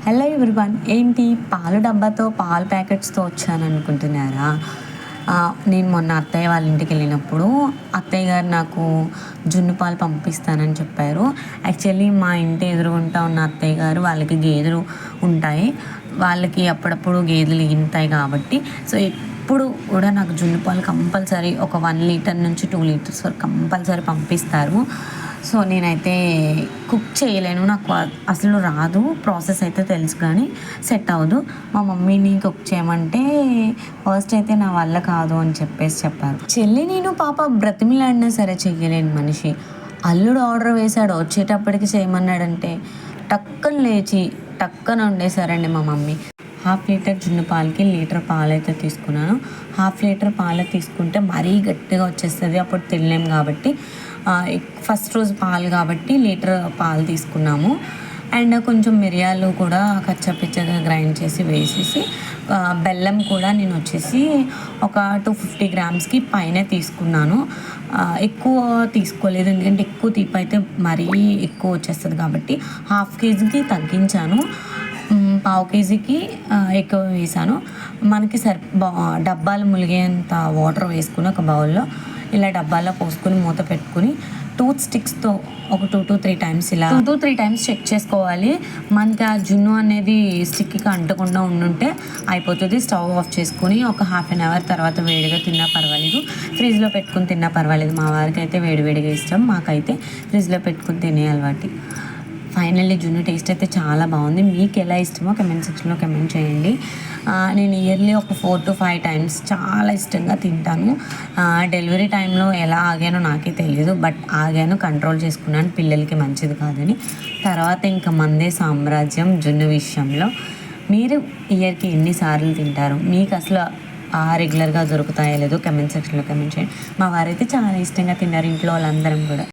Hello everyone. ఏంటి పాలు డబ్బాతో పాలు ప్యాకెట్స్తో వచ్చాననుకుంటున్నారా? నేను మొన్న అత్తయ్య వాళ్ళ ఇంటికి వెళ్ళినప్పుడు అత్తయ్య గారు నాకు జున్ను పాలు పంపిస్తానని చెప్పారు. యాక్చువల్లీ మా ఇంటి ఎదురుగుంటా ఉన్న అత్తయ్య గారు వాళ్ళకి గేదెలు ఉంటాయి. వాళ్ళకి అప్పుడప్పుడు గేదెలు ఈనుతాయి కాబట్టి సో ఎప్పుడు కూడా నాకు జున్ను పాలు కంపల్సరీ ఒక 1 లీటర్ నుంచి 2 లీటర్స్ వరకు కంపల్సరీ పంపిస్తారు. సో నేనైతే కుక్ చేయలేను, నాకు అసలు రాదు. ప్రాసెస్ అయితే తెలుసు కానీ సెట్ అవ్వదు. మా మమ్మీని కుక్ చేయమంటే ఫస్ట్ అయితే నా వల్ల కాదు అని చెప్పారు. చెల్లి నేను పాప బ్రతిమిలాడినా సరే చెయ్యలేని మనిషి. అల్లుడు ఆర్డర్ వేశాడు, వచ్చేటప్పటికి చేయమన్నాడంటే టక్కన లేచి టక్కన వండేశారండి మా మమ్మీ. 1/2 లీటర్ జున్ను పాలకి లీటర్ పాలు అయితే తీసుకున్నాను. 1/2 లీటర్ పాలు తీసుకుంటే మరీ గట్టిగా వచ్చేస్తుంది, అప్పుడు తినలేం కాబట్టి ఫస్ట్ రోజు పాలు కాబట్టి లీటర్ పాలు తీసుకున్నాము. అండ్ కొంచెం మిరియాలు కూడా కచ్చాపిచ్చగా గ్రైండ్ చేసి వేసేసి బెల్లం కూడా నేను వచ్చేసి ఒక 250 గ్రామ్స్కి పైనే తీసుకున్నాను. ఎక్కువ తీసుకోలేదు, ఎందుకంటే ఎక్కువ తీపి అయితే మరీ ఎక్కువ వచ్చేస్తుంది కాబట్టి 1/2 కేజీకి తగ్గించాను. 1/2 కేజీకి ఎక్కువ వేసాను. మనకి డబ్బాలు ములిగేంత వాటర్ వేసుకుని ఒక బౌల్లో ఇలా డబ్బాలో పోసుకొని మూత పెట్టుకుని టూత్ స్టిక్స్తో ఒక 2 to 3 టైమ్స్ ఇలా 2 to 3 టైమ్స్ చెక్ చేసుకోవాలి. మనకి ఆ జున్ను అనేది స్టిక్కి అంటకుండా ఉండుంటే అయిపోతుంది. స్టవ్ ఆఫ్ చేసుకుని ఒక 1/2 అవర్ తర్వాత వేడిగా తిన్నా పర్వాలేదు, ఫ్రిడ్జ్లో పెట్టుకుని తిన్నా పర్వాలేదు. మా వారికి అయితే వేడివేడిగా ఇష్టం, మాకైతే ఫ్రిడ్జ్లో పెట్టుకుని తినే అలవాటు. ఫైనల్లీ జున్ను టేస్ట్ అయితే చాలా బాగుంది. మీకు ఎలా ఇష్టమో కమెంట్ సెక్షన్లో కమెంట్ చేయండి. నేను ఇయర్లీ ఒక 4 to 5 టైమ్స్ చాలా ఇష్టంగా తింటాను. డెలివరీ టైంలో ఎలా ఆగానో నాకే తెలియదు, బట్ ఆగాను, కంట్రోల్ చేసుకున్నాను, పిల్లలకి మంచిది కాదని. తర్వాత ఇంకా మందే సామ్రాజ్యం జున్ను విషయంలో. మీరు ఇయర్కి ఎన్నిసార్లు తింటారు? మీకు అసలు రెగ్యులర్గా దొరుకుతాయో లేదో కమెంట్ సెక్షన్లో కమెంట్ చేయండి. మా వారైతే చాలా ఇష్టంగా తిన్నారు, ఇంట్లో వాళ్ళందరం కూడా.